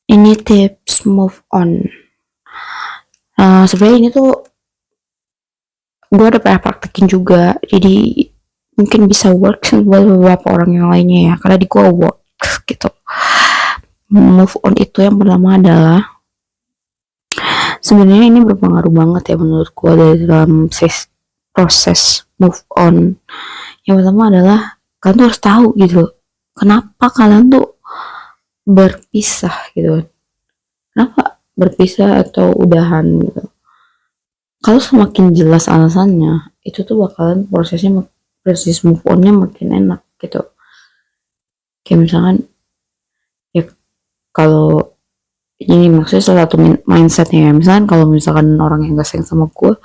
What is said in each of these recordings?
Ini tips move on. Sebenarnya ini tuh gue udah pernah praktekin juga, jadi mungkin bisa work buat beberapa orang yang lainnya ya, karena di gue work gitu. Move on itu yang pertama adalah, sebenarnya ini berpengaruh banget ya menurut gue dalam proses move on. Yang pertama adalah kalian tuh harus tahu gitu, kenapa kalian tuh berpisah gitu. Kenapa berpisah atau udahan gitu. Kalau semakin jelas alasannya, itu tuh bakalan proses move on-nya makin enak gitu. Kayak misalkan, ya kalau ini maksudnya salah satu mindsetnya ya, misalkan kalau misalkan orang yang gak sayang sama gue,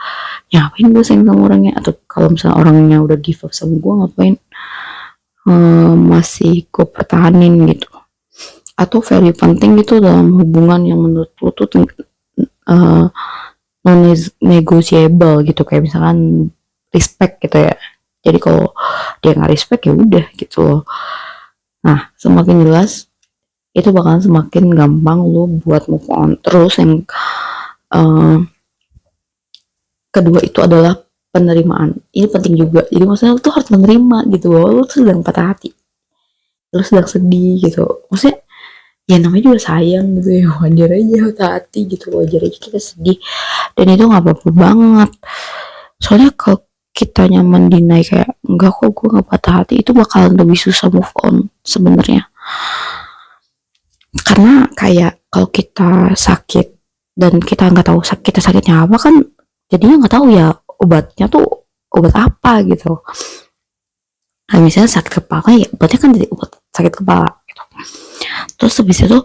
ya ngapain gue sayang sama orangnya, atau kalau misalnya orangnya udah give up sama gue, ngapain masih gue pertahanin gitu. Atau very penting gitu dalam hubungan yang menurut lu tuh non-negotiable gitu, kayak misalkan respect gitu ya. Jadi kalau dia nggak respect ya udah gitu loh. Nah, semakin jelas itu bakalan semakin gampang lo buat move on. Terus yang kedua itu adalah penerimaan. Ini penting juga. Jadi maksudnya lo tuh harus menerima gitu loh. Lo tuh sedang patah hati, lo sedang sedih gitu. Maksudnya ya namanya juga sayang gitu ya, wajar aja patah hati gitu, wajar aja kita sedih, dan itu nggak apa-apa banget. Soalnya kalau kita nyaman deny kayak enggak kok gue nggak patah hati, itu bakalan lebih susah move on sebenarnya. Karena kayak kalau kita sakit dan kita nggak tahu kita sakitnya apa kan, jadinya nggak tahu ya obatnya tuh obat apa gitu. Nah, misalnya sakit kepala ya obatnya kan jadi obat sakit kepala gitu. Terus habis itu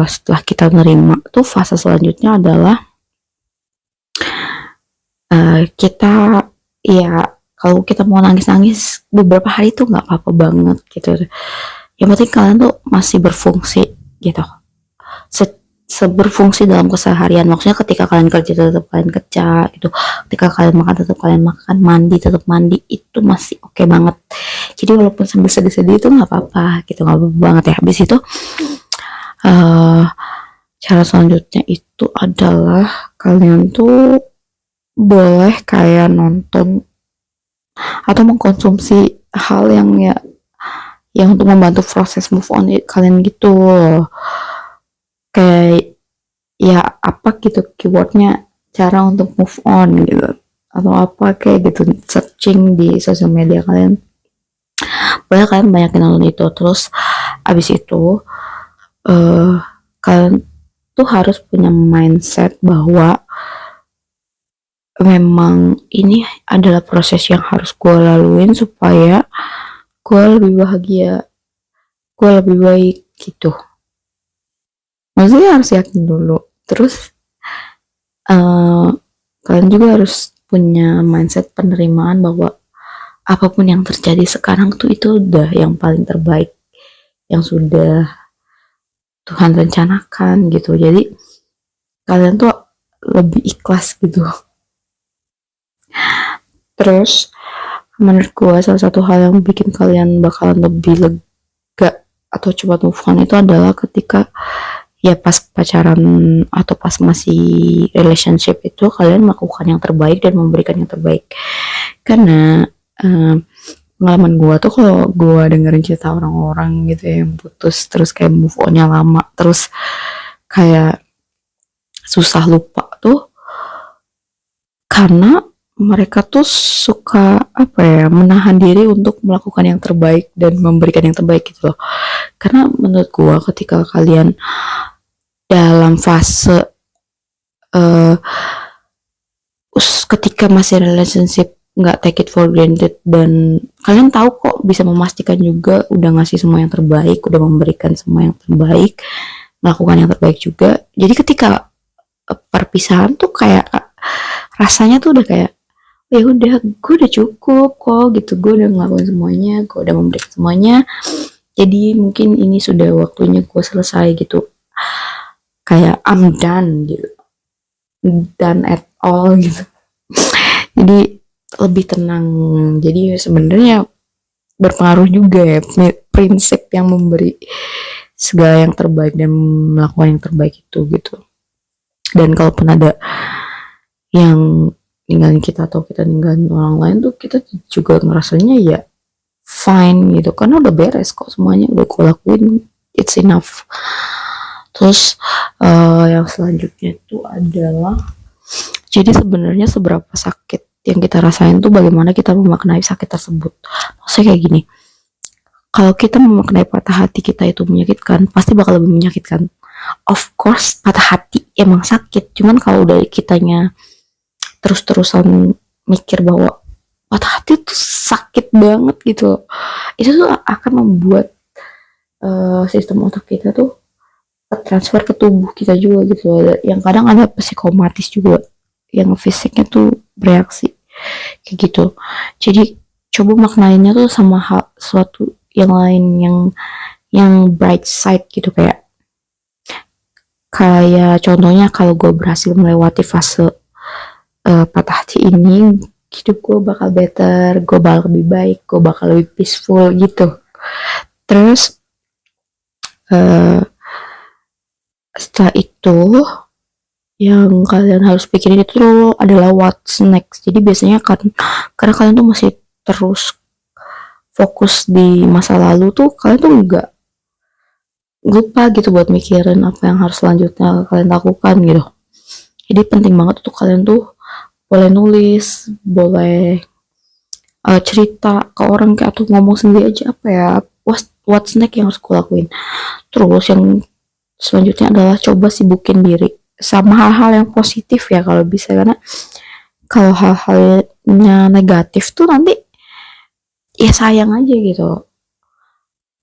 setelah kita menerima tuh fase selanjutnya adalah kita ya kalau kita mau nangis-nangis beberapa hari tuh nggak apa-apa banget gitu. Yang penting kalian tuh masih berfungsi gitu. Berfungsi dalam keseharian, maksudnya ketika kalian kerja tetap kalian kerja gitu, ketika kalian makan tetap kalian makan, mandi tetap mandi, itu masih oke banget. Jadi walaupun sambil sedih-sedih itu nggak apa-apa gitu, nggak apa-apa banget ya. Habis itu cara selanjutnya itu adalah kalian tuh boleh kayak nonton atau mengkonsumsi hal yang ya yang untuk membantu proses move on kalian gitu loh. Kayak ya apa gitu keywordnya, cara untuk move on gitu, atau apa kayak gitu, searching di sosial media kalian, boleh kalian banyakin nonton itu. Terus abis itu kalian tuh harus punya mindset bahwa memang ini adalah proses yang harus gue laluin supaya gue lebih bahagia, gue lebih baik gitu. Maksudnya harus yakin dulu. Terus kalian juga harus punya mindset penerimaan bahwa apapun yang terjadi sekarang tuh itu udah yang paling terbaik yang sudah Tuhan rencanakan gitu. Jadi kalian tuh lebih ikhlas gitu. Terus menurut gue salah satu hal yang bikin kalian bakalan lebih lega atau cepat move on itu adalah ketika ya pas pacaran atau pas masih relationship itu kalian melakukan yang terbaik dan memberikan yang terbaik. Karena pengalaman gue tuh kalau gue dengerin cerita orang-orang gitu ya yang putus terus kayak move on-nya lama, terus kayak susah lupa tuh karena mereka tuh suka apa ya, menahan diri untuk melakukan yang terbaik dan memberikan yang terbaik gitu loh. Karena menurut gue ketika kalian dalam fase ketika masih relationship, nggak take it for granted, dan kalian tahu kok bisa memastikan juga udah ngasih semua yang terbaik, udah memberikan semua yang terbaik, melakukan yang terbaik juga. Jadi ketika perpisahan tuh kayak rasanya tuh udah kayak ya udah gue udah cukup kok gitu, gue udah ngelakuin semuanya, gue udah memberikan semuanya, jadi mungkin ini sudah waktunya gue selesai gitu, kayak I'm done gitu, done at all gitu. Jadi lebih tenang. Jadi sebenarnya berpengaruh juga ya prinsip yang memberi segala yang terbaik dan melakukan yang terbaik itu gitu. Dan kalaupun ada yang ninggalin kita atau kita ninggalin orang lain tuh, kita juga ngerasanya ya fine gitu, karena udah beres kok semuanya, udah gue lakuin, it's enough. Terus yang selanjutnya itu adalah, jadi sebenarnya seberapa sakit yang kita rasain tuh bagaimana kita memaknai sakit tersebut. Maksudnya kayak gini, kalau kita memaknai patah hati kita itu menyakitkan, pasti bakal lebih menyakitkan. Of course patah hati emang sakit, cuman kalau udah kitanya terus-terusan mikir bahwa patah hati tuh sakit banget gitu, itu tuh akan membuat sistem otak kita tuh transfer ke tubuh kita juga gitu. Yang kadang ada psikomatis juga, yang fisiknya tuh bereaksi kayak gitu. Jadi coba maknainnya tuh sama suatu yang lain, yang bright side gitu. Kayak contohnya, kalau gue berhasil melewati fase patah hati ini, hidup gue bakal better, gue bakal lebih baik, gue bakal lebih peaceful gitu. Terus setelah itu yang kalian harus pikirin itu adalah what's next. Jadi biasanya karena kalian tuh masih terus fokus di masa lalu tuh, kalian tuh nggak lupa gitu buat mikirin apa yang harus selanjutnya kalian lakukan gitu. Jadi penting banget tuh kalian tuh boleh nulis, boleh cerita ke orang kayak, atau ngomong sendiri aja, apa ya, what's next yang harus gue lakuin. Terus yang selanjutnya adalah coba sibukin diri sama hal-hal yang positif ya kalau bisa, karena kalau hal-halnya negatif tuh nanti ya sayang aja gitu,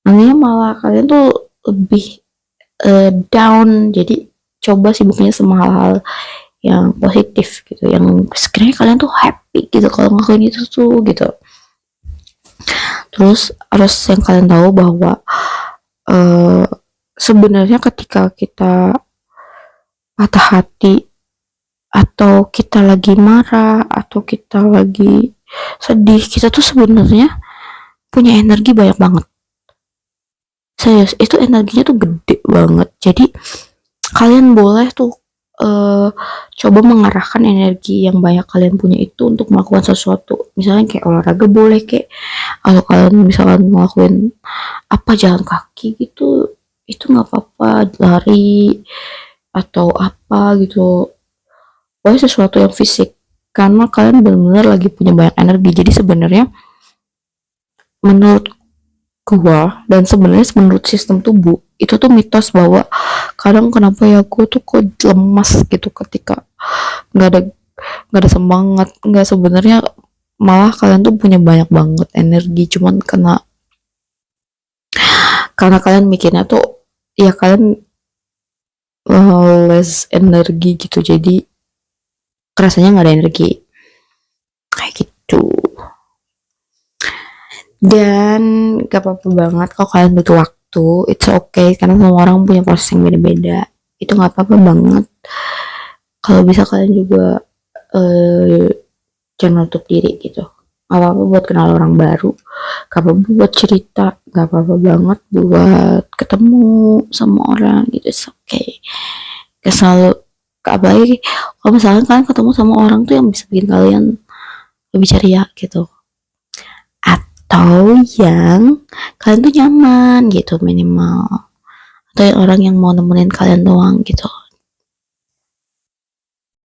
nantinya malah kalian tuh lebih down. Jadi coba sibuknya sama hal-hal yang positif gitu, yang sekiranya kalian tuh happy gitu kalau ngelakuin itu tuh gitu. Terus harus yang kalian tahu bahwa sebenarnya ketika kita patah hati, atau kita lagi marah, atau kita lagi sedih, kita tuh sebenarnya punya energi banyak banget. Serius, itu energinya tuh gede banget. Jadi kalian boleh tuh coba mengarahkan energi yang banyak kalian punya itu untuk melakukan sesuatu. Misalnya kayak olahraga boleh, kayak atau kalian misalkan ngelakuin apa, jalan kaki gitu, itu nggak apa-apa, lari atau apa gitu. Pokoknya sesuatu yang fisik, karena kalian benar-benar lagi punya banyak energi. Jadi sebenarnya menurut gua, dan sebenarnya menurut sistem tubuh, itu tuh mitos bahwa kadang kenapa ya gua tuh kok lemas gitu ketika nggak ada semangat. Nggak, sebenarnya malah kalian tuh punya banyak banget energi, cuman karena kalian mikirnya tuh ya kalian less energi gitu, jadi rasanya nggak ada energi kayak gitu. Dan gak apa-apa banget kalau kalian butuh waktu, it's okay, karena semua orang punya proses yang beda-beda. Itu gak apa-apa banget. Kalau bisa kalian juga jangan nutup diri gitu. Gak apa-apa buat kenal orang baru, gak apa-apa buat cerita, gak apa-apa banget buat ketemu sama orang gitu, it's okay. Gak selalu, apalagi kalau misalkan kalian ketemu sama orang tuh yang bisa bikin kalian lebih ceria gitu, atau yang kalian tuh nyaman gitu minimal, atau orang yang mau nemenin kalian doang gitu.